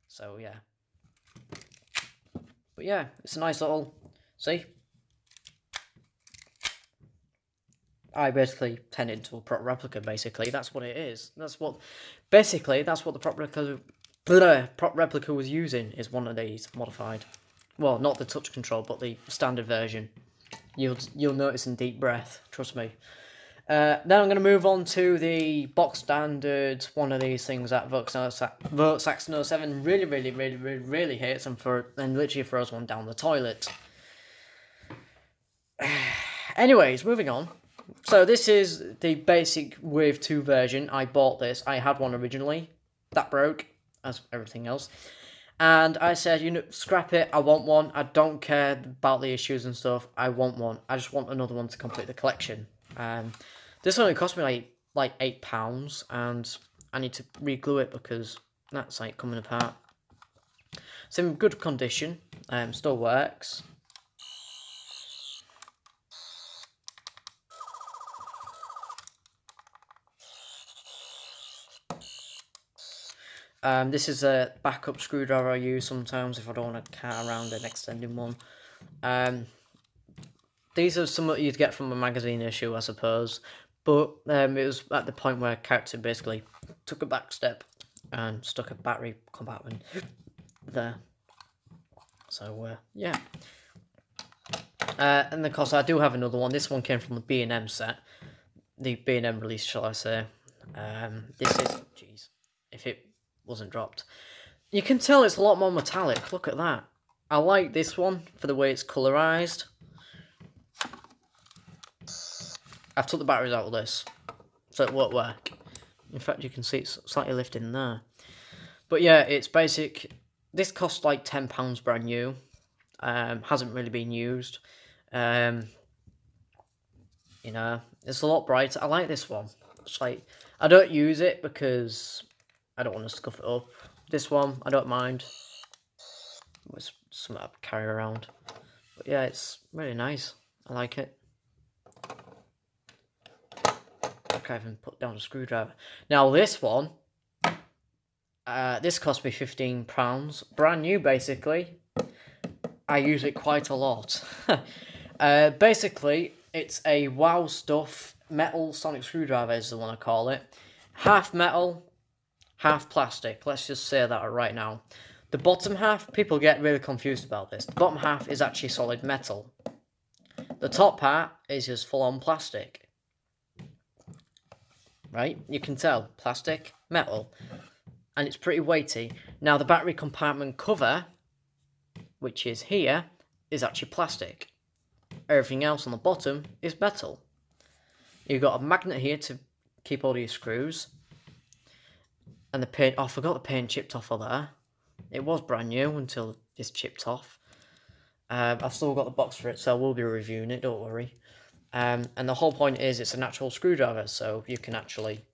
[SPEAKER 1] So, yeah. But yeah, it's a nice little... See? I basically turned it into a prop replica, basically. That's what it is. That's what... Basically, that's what the prop replica was using, is one of these modified. Well, not the touch control, but the standard version. You'll notice in deep breath, trust me. Then I'm going to move on to the box standard, one of these things that Vortex 07 really hates, and literally throws one down the toilet. Anyways, moving on. So this is the basic Wave 2 version. I bought this. I had one originally. That broke, as everything else. And I said, you know, scrap it. I want one. I don't care about the issues and stuff. I want one. I just want another one to complete the collection. This only cost me like £8, and I need to re-glue it because that's like coming apart. It's in good condition. Still works. This is a backup screwdriver I use sometimes if I don't want to cart around an extending one. These are some that you'd get from a magazine issue, I suppose. But it was at the point where a character basically took a back step and stuck a battery compartment there. So, yeah. And of course, I do have another one. This one came from the B&M set. The B&M release, shall I say. This is... Jeez. If it wasn't dropped. You can tell it's a lot more metallic. Look at that. I like this one for the way it's colorized. I've took the batteries out of this, so it won't work. In fact, you can see it's slightly lifting there. But yeah, it's basic. This cost like £10 brand new. Hasn't really been used. You know, it's a lot brighter. I like this one. It's like, I don't use it because I don't want to scuff it up. This one, I don't mind. It's something I carry around. But yeah, it's really nice. I like it. I even put down a screwdriver. Now this one, this cost me £15, brand new basically. I use it quite a lot. Basically, it's a Wow Stuff metal sonic screwdriver is the one I call it. Half metal, half plastic. Let's just say that right now. The bottom half, people get really confused about this. The bottom half is actually solid metal. The top part is just full-on plastic. Right? You can tell. Plastic, metal. And it's pretty weighty. Now, the battery compartment cover, which is here, is actually plastic. Everything else on the bottom is metal. You've got a magnet here to keep all your screws. And the paint... Oh, I forgot the paint chipped off of there. It was brand new until it's chipped off. I've still got the box for it, so I will be reviewing it, don't worry. And the whole point is it's a natural screwdriver, so you can actually,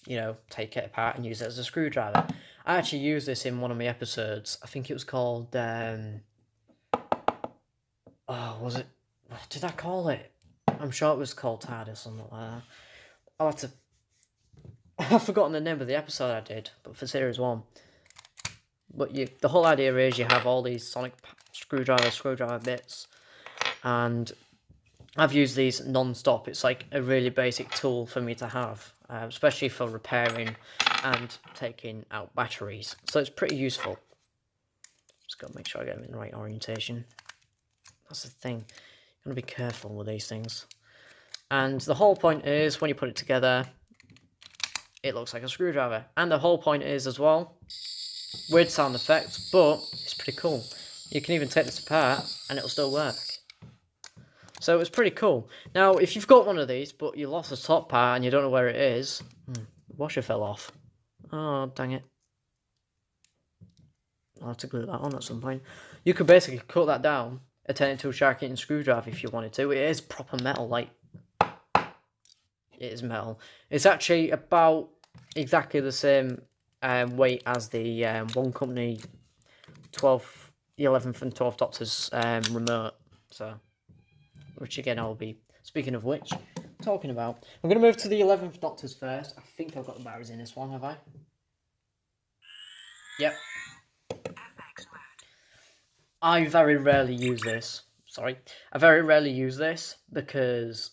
[SPEAKER 1] you know, take it apart and use it as a screwdriver. I actually used this in one of my episodes. I think it was called, oh, was it, what did I call it? I'm sure it was called TARDIS or something like that. I'll have to, I've forgotten the name of the episode I did, but for Series 1. But the whole idea is you have all these sonic screwdriver bits, and I've used these non-stop. It's like a really basic tool for me to have, especially for repairing and taking out batteries. So it's pretty useful. Just got to make sure I get them in the right orientation. That's the thing. You've got to be careful with these things. And the whole point is, when you put it together, it looks like a screwdriver. And the whole point is as well, weird sound effect, but it's pretty cool. You can even take this apart and it'll still work. So it's pretty cool. Now, if you've got one of these, but you lost the top part and you don't know where it is, the washer fell off. Oh, dang it. I'll have to glue that on at some point. You could basically cut that down and turn it into a shark-eating screwdriver if you wanted to. It is proper metal, like, it is metal. It's actually about exactly the same weight as the One Company 12th, the 11th and 12th Doctor's remote. So, which again I'll be, speaking of which, talking about. I'm going to move to the 11th Doctors first. I think I've got the batteries in this one, have I? Yep. I very rarely use this. Sorry. I very rarely use this because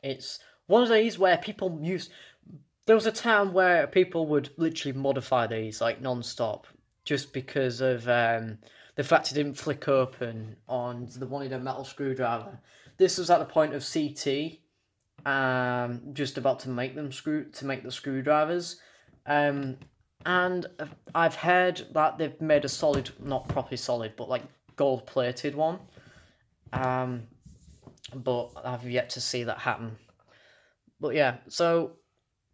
[SPEAKER 1] it's one of these where people use... There was a time where people would literally modify these, like, non-stop, just because of the fact it didn't flick open on the wanted a metal screwdriver. This was at the point of CT, just about to make them the screwdrivers, and I've heard that they've made a solid, not properly solid, but like gold-plated one, but I've yet to see that happen. But yeah, so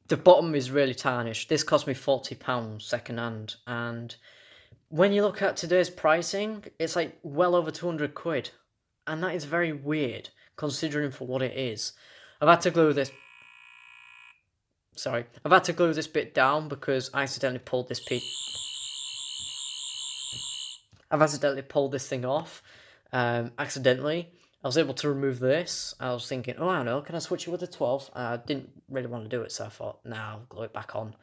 [SPEAKER 1] the bottom is really tarnished. This cost me £40 second hand, and when you look at today's pricing, it's like well over 200 quid, and that is very weird considering for what it is. I've had to glue this. Sorry, I've had to glue this bit down because I accidentally pulled this piece. I've accidentally pulled this thing off. Accidentally. I was able to remove this. I was thinking, oh, I don't know, can I switch it with the 12th? I didn't really want to do it, so I thought, nah, I'll glue it back on.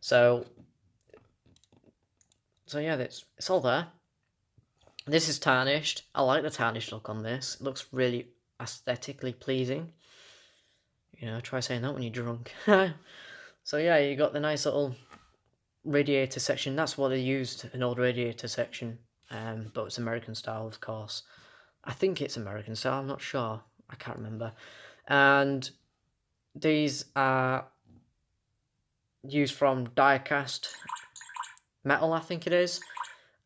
[SPEAKER 1] So yeah, it's all there. This is tarnished. I like the tarnished look on this. It looks really aesthetically pleasing. You know, try saying that when you're drunk. So yeah, you got the nice little radiator section. That's what they used, an old radiator section. But it's American style, of course. I think it's American style, I'm not sure. I can't remember. And these are used from die-cast metal, I think it is.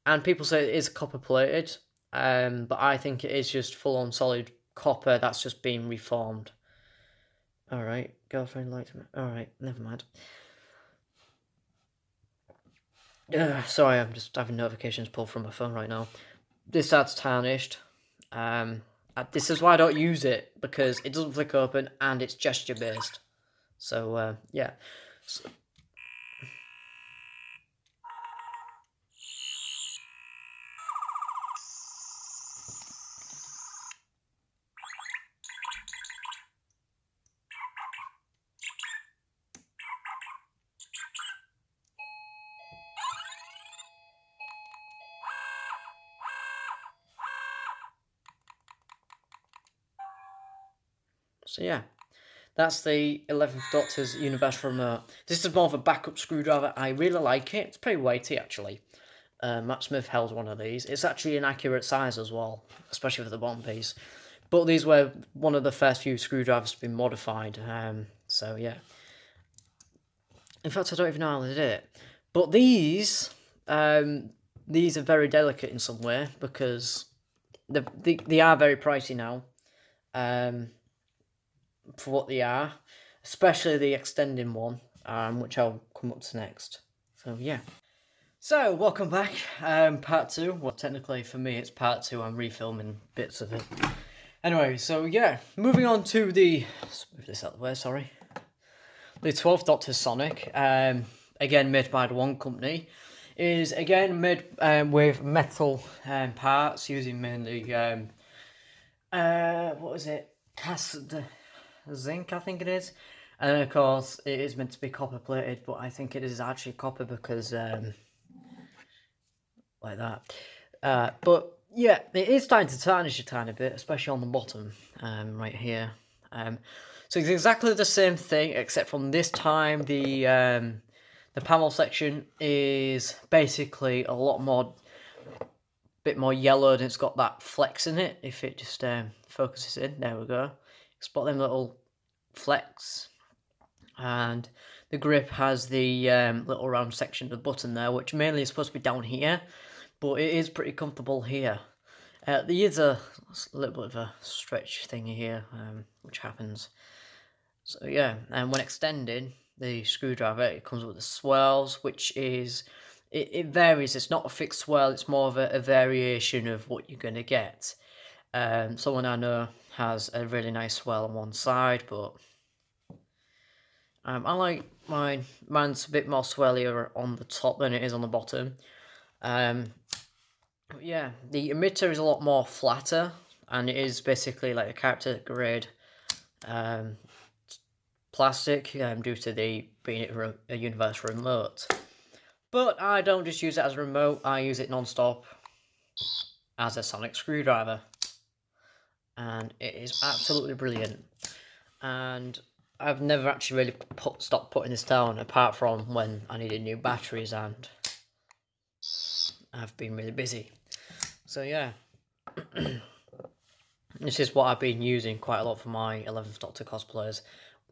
[SPEAKER 1] And people say it is copper-plated, but I think it is just full-on solid copper that's just been reformed. Alright, girlfriend liked me. Alright, never mind. Sorry, I'm just having notifications pulled from my phone right now. This side's tarnished. This is why I don't use it, because it doesn't flick open and it's gesture based. So yeah. So yeah, that's the 11th Doctor's Universal Remote. This is more of a backup screwdriver. I really like it. It's pretty weighty, actually. Matt Smith held one of these. It's actually an accurate size as well, especially for the bottom piece. But these were one of the first few screwdrivers to be modified. So yeah. In fact, I don't even know how they did it. But these are very delicate in some way because they are very pricey now. For what they are, especially the extending one, which I'll come up to next. So yeah. So welcome back, part 2. Well, technically for me it's part 2. I'm refilming bits of it. Anyway, so yeah, moving on to the, let's move this out of the way. Sorry, the 12th Doctor Sonic. Again made by the one company. Is again made with metal parts using mainly what is it? Zinc, I think it is, and of course it is meant to be copper plated, but I think it is actually copper because like that. But yeah, it is starting to tarnish a tiny bit, especially on the bottom, right here. So it's exactly the same thing, except from this time the panel section is basically a lot more, bit more yellowed, and it's got that flex in it. If it just focuses in, there we go. Spot them little flecks, and the grip has the little round section of the button there, which mainly is supposed to be down here, but it is pretty comfortable here. There is a little bit of a stretch thing here, which happens. So yeah, and when extending the screwdriver, it comes with the swirls, which is, it varies. It's not a fixed swirl, it's more of a variation of what you're going to get. Someone I know has a really nice swell on one side, but I like mine. Mine's a bit more swellier on the top than it is on the bottom. But yeah, the emitter is a lot more flatter, and it is basically like a character grade plastic due to the being a universal remote. But I don't just use it as a remote, I use it non-stop as a sonic screwdriver. And it is absolutely brilliant. And I've never actually really stopped putting this down, apart from when I needed new batteries and I've been really busy. So yeah, this is what I've been using quite a lot for my 11th Doctor cosplays,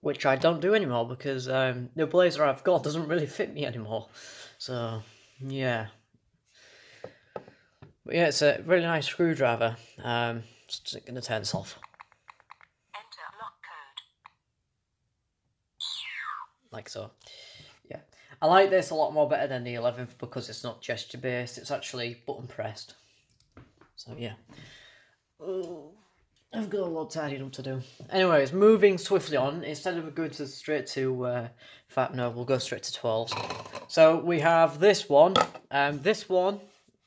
[SPEAKER 1] which I don't do anymore because the blazer I've got doesn't really fit me anymore. So yeah, but yeah, it's a really nice screwdriver. Just gonna turn this off.
[SPEAKER 2] Enter lock code.
[SPEAKER 1] Like so. Yeah, I like this a lot more better than the 11th because it's not gesture based, it's actually button pressed. So yeah. Ooh, I've got a lot tidying up to do. Anyways, moving swiftly on, instead of going straight to, in fact no, we'll go straight to 12. So we have this one. This one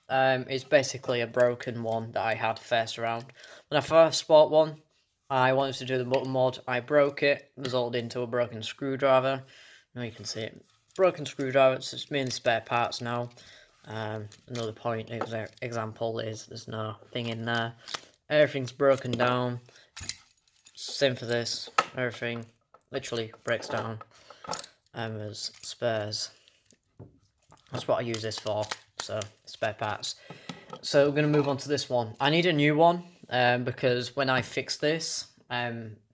[SPEAKER 1] is basically a broken one that I had first around. When I first bought one, I wanted to do the button mod. I broke it, resulted into a broken screwdriver. Now you can see it. Broken screwdriver, it's just mainly spare parts now. Another point, example is there's no thing in there. Everything's broken down. Same for this. Everything literally breaks down. As spares. That's what I use this for. So spare parts. So we're gonna move on to this one. I need a new one because when I fixed this,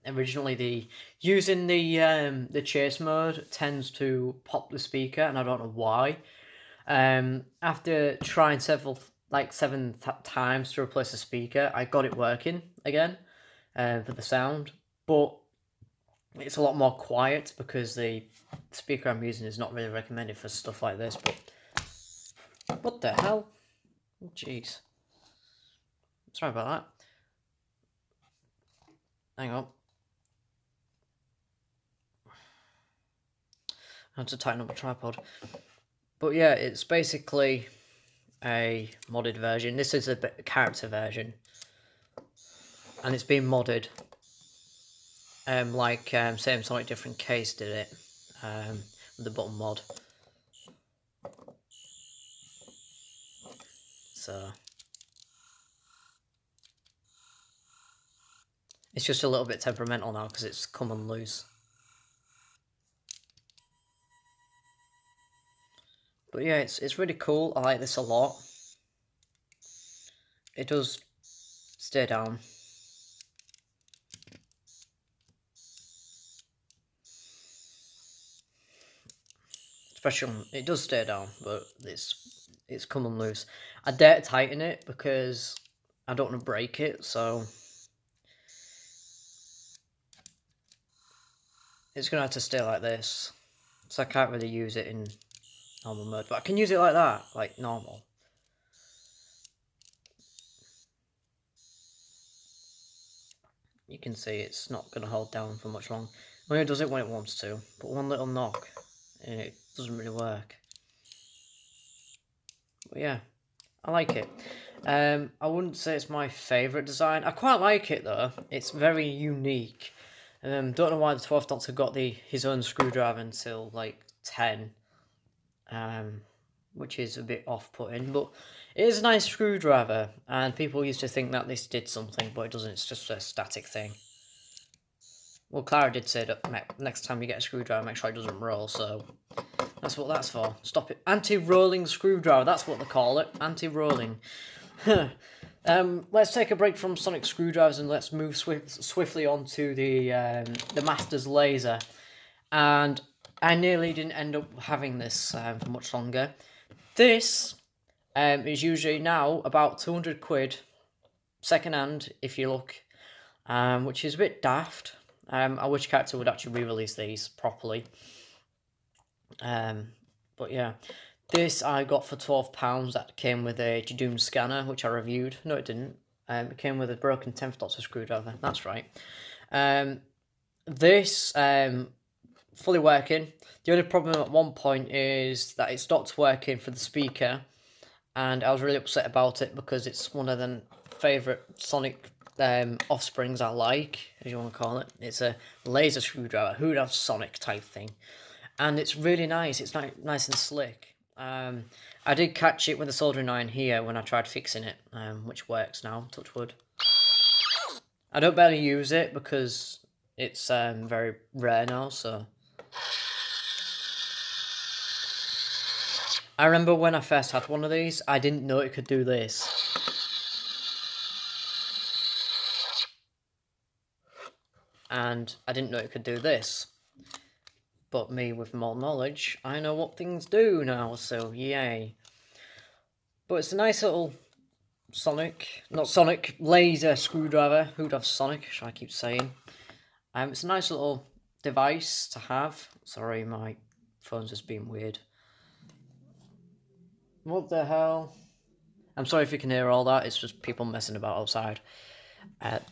[SPEAKER 1] originally using the chase mode tends to pop the speaker, and I don't know why. After trying seven times to replace the speaker, I got it working again for the sound, but it's a lot more quiet because the speaker I'm using is not really recommended for stuff like this. But what the hell? Oh, jeez. Sorry about that. Hang on. I have to tighten up my tripod. But yeah, it's basically a modded version. This is a character version, and it's been modded. Same Sonic Different Case did it with the button mod. So it's just a little bit temperamental now because it's come on loose. But yeah, it's really cool. I like this a lot. It does stay down. Especially it does stay down, but it's come on loose. I dare to tighten it because I don't want to break it, so it's gonna have to stay like this. So I can't really use it in normal mode, but I can use it like that, like normal. You can see it's not going to hold down for much long. Only does it when it wants to, but one little knock and it doesn't really work. But yeah, I like it. I wouldn't say it's my favourite design. I quite like it though. It's very unique. Don't know why the 12th Doctor got his own screwdriver until like 10. Which is a bit off-putting, but it is a nice screwdriver, and people used to think that this did something, but it doesn't. It's just a static thing. Well, Clara did say that next time you get a screwdriver, make sure it doesn't roll, so that's what that's for. Stop it. Anti-rolling screwdriver, that's what they call it. Anti-rolling. Let's take a break from sonic screwdrivers and let's move swiftly on to the Master's laser. And I nearly didn't end up having this for much longer. This is usually now about 200 quid, second hand if you look, which is a bit daft. I wish Character would actually re-release these properly. But yeah, this I got for £12. That came with a Jadoom scanner, which I reviewed. No, it didn't. It came with a broken 10th Doctor screwdriver. That's right. This fully working. The only problem at one point is that it stopped working for the speaker, and I was really upset about it because it's one of the favourite Sonic offsprings I like, as you want to call it. It's a laser screwdriver, who'd have sonic type thing. And it's really nice, it's nice and slick. I did catch it with a soldering iron here when I tried fixing it, which works now, touch wood. I don't barely use it because it's very rare now, so... I remember when I first had one of these, I didn't know it could do this. And I didn't know it could do this. But me with more knowledge, I know what things do now, so yay. But it's a nice little laser screwdriver. Who'd have sonic, should I keep saying. It's a nice little device to have. Sorry, my phone's just being weird. What the hell? I'm sorry if you can hear all that, it's just people messing about outside.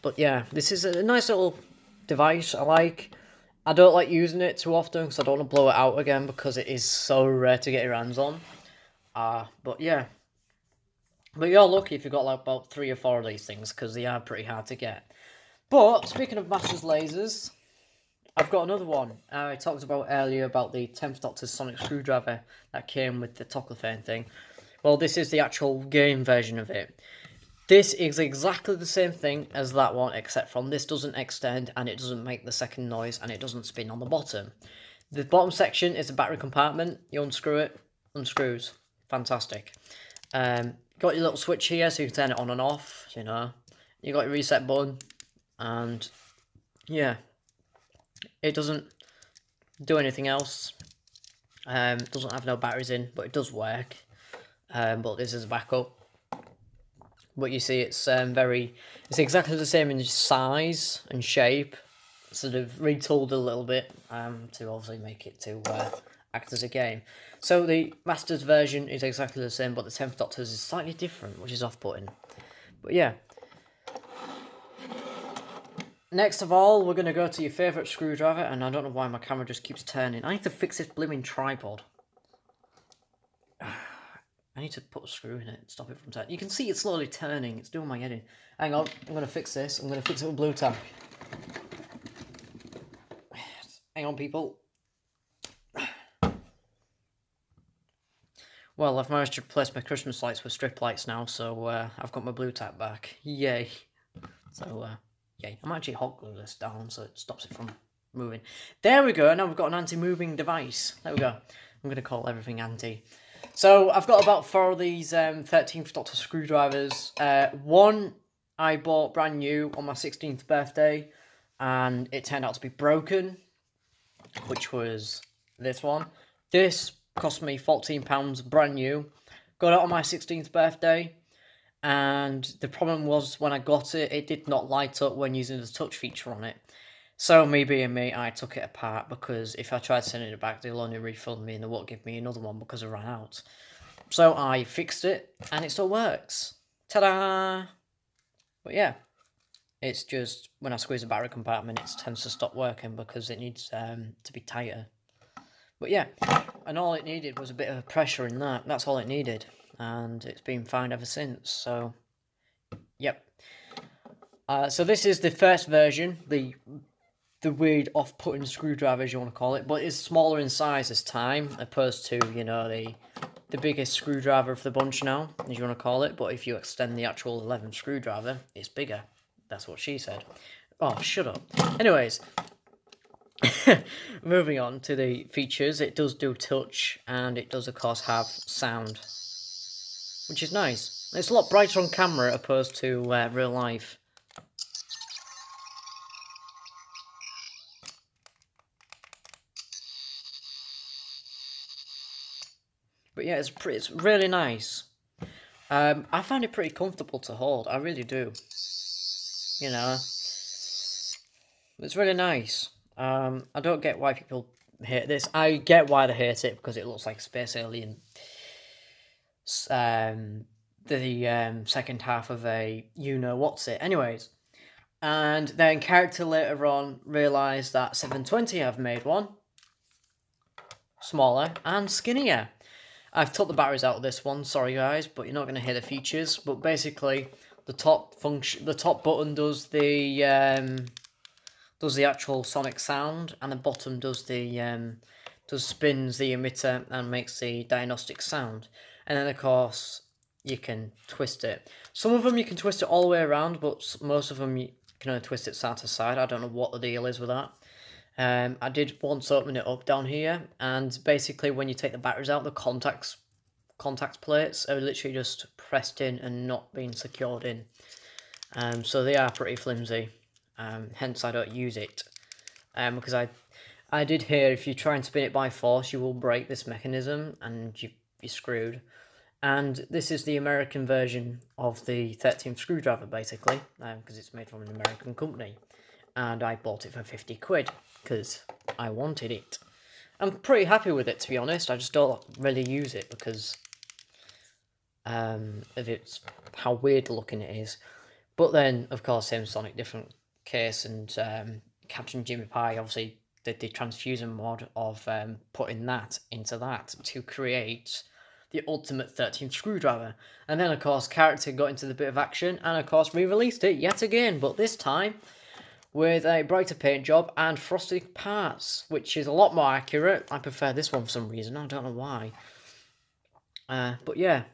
[SPEAKER 1] But yeah, this is a nice little device I like. I don't like using it too often because I don't want to blow it out again because it is so rare to get your hands on. But yeah. But you're lucky if you've got like about 3 or 4 of these things because they are pretty hard to get. But speaking of Masters lasers, I've got another one. I talked about earlier about the 10th Doctor's sonic screwdriver that came with the Tocklefane thing. Well, this is the actual game version of it. This is exactly the same thing as that one, except from this doesn't extend and it doesn't make the second noise and it doesn't spin on the bottom. The bottom section is a battery compartment. You unscrew it, unscrews. Fantastic. Got your little switch here so you can turn it on and off, you know. You got your reset button and yeah. It doesn't do anything else. Doesn't have no batteries in, but it does work. But this is a backup. But you see, it's it's exactly the same in size and shape. Sort of retooled a little bit to obviously make it to act as a game. So the Masters version is exactly the same, but the 10th Doctor's is slightly different, which is off-putting. But yeah. Next of all, we're going to go to your favourite screwdriver, and I don't know why my camera just keeps turning. I need to fix this blooming tripod. I need to put a screw in it, stop it from turning. You can see it slowly turning, it's doing my head in. Hang on, I'm going to fix this. I'm going to fix it with blue tack. Hang on, people. Well, I've managed to replace my Christmas lights with strip lights now, so I've got my blue tack back. Yay. So, yay. I'm actually hot glue this down so it stops it from moving. There we go, now we've got an anti-moving device. There we go. I'm going to call everything anti. So, I've got about 4 of these 13th Doctor screwdrivers. One I bought brand new on my 16th birthday, and it turned out to be broken, which was this one. This cost me £14 brand new. Got it on my 16th birthday, and the problem was when I got it, it did not light up when using the touch feature on it. So me being me, I took it apart because if I tried sending it back, they'll only refund me and they won't give me another one because I ran out. So I fixed it and it still works. Ta-da! But yeah, it's just when I squeeze the battery compartment, it tends to stop working because it needs to be tighter. But yeah, and all it needed was a bit of pressure in that. That's all it needed, and it's been fine ever since. So, yep. So this is the first version, the weird off-putting screwdriver, as you want to call it, but it's smaller in size this time, opposed to, you know, the biggest screwdriver of the bunch now, as you want to call it. But if you extend the actual 11th screwdriver, it's bigger. That's what she said. Oh, shut up. Anyways, moving on to the features, it does do touch, and it does, of course, have sound, which is nice. It's a lot brighter on camera opposed to real life. But yeah, it's really nice. I find it pretty comfortable to hold. I really do. You know, it's really nice. I don't get why people hate this. I get why they hate it because it looks like Space Alien. The second half of a you-know-what's-it. Anyways, and then Character later on realised that 720 have made one. Smaller and skinnier. I've took the batteries out of this one, sorry guys, but you're not going to hear the features. But basically, the top button does the actual sonic sound, and the bottom does the spins the emitter and makes the diagnostic sound. And then of course you can twist it. Some of them you can twist it all the way around, but most of them you can only twist it side to side. I don't know what the deal is with that. I did once open it up down here, and basically when you take the batteries out, the contact plates are literally just pressed in and not being secured in. So they are pretty flimsy. Hence I don't use it. Because I did hear if you try and spin it by force, you will break this mechanism and you're screwed. And this is the American version of the 13th screwdriver, basically, because it's made from an American company. And I bought it for 50 quid, because I wanted it. I'm pretty happy with it, to be honest. I just don't really use it because of how weird looking it is. But then, of course, same Sonic, different case, and Captain Jimmy Pie obviously did the transfusion mod of putting that into that to create the ultimate 13th screwdriver. And then, of course, Character got into the bit of action and, of course, re-released it yet again, but this time with a brighter paint job and frosted parts, which is a lot more accurate. I prefer this one for some reason. I don't know why. But yeah,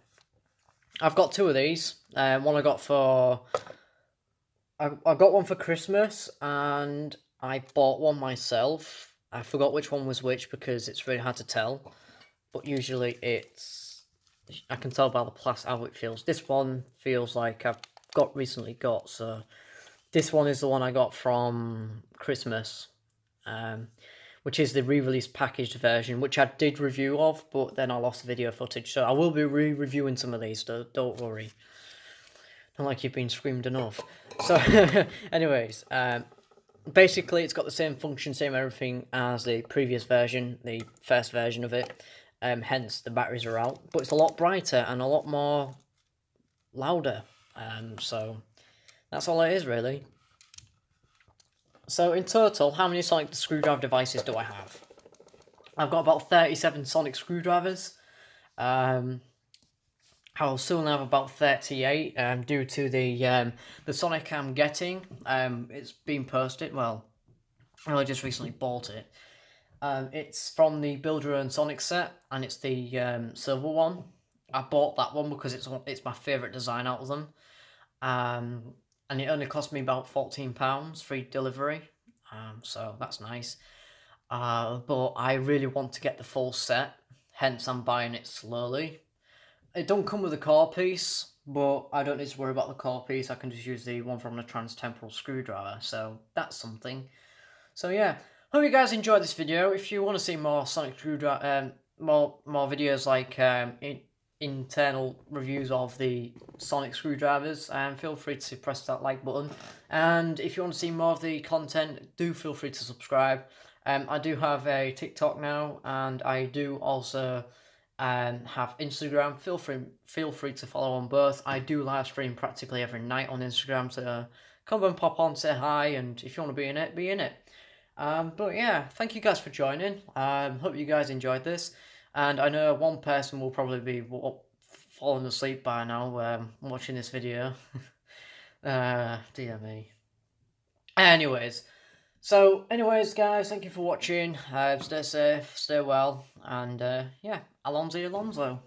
[SPEAKER 1] I've got two of these. One I got for... I got one for Christmas, and I bought one myself. I forgot which one was which because it's really hard to tell. But usually I can tell by the plastic how it feels. This one feels like I've recently got, so this one is the one I got from Christmas, which is the re-released packaged version, which I did review of, but then I lost the video footage, so I will be re-reviewing some of these, so don't worry. Not like you've been screamed enough. So, anyways, basically it's got the same function, same everything as the previous version, the first version of it. Hence the batteries are out, but it's a lot brighter and a lot more louder. So that's all it is, really. So in total, how many sonic screwdriver devices do I have? I've got about 37 sonic screwdrivers. I'll soon have about 38 due to the Sonic I'm getting. It's been posted. Well, I just recently bought it. It's from the Build Your Own Sonic set, and it's the silver one. I bought that one because it's my favourite design out of them. And it only cost me about £14, free delivery. So that's nice. But I really want to get the full set, hence I'm buying it slowly. It don't come with a core piece, but I don't need to worry about the core piece. I can just use the one from the Temporal screwdriver, so that's something. So yeah, hope you guys enjoyed this video. If you want to see more sonic screwdriver, more videos like internal reviews of the sonic screwdrivers, feel free to press that like button. And if you want to see more of the content, do feel free to subscribe. I do have a TikTok now, and I do also have Instagram. Feel free to follow on both. I do live stream practically every night on Instagram, so come and pop on, say hi, and if you want to be in it, be in it. But yeah, thank you guys for joining. Hope you guys enjoyed this, and I know one person will probably be falling asleep by now watching this video. Dear me. Anyways, guys, thank you for watching. Stay safe, stay well, and yeah, Alonzo.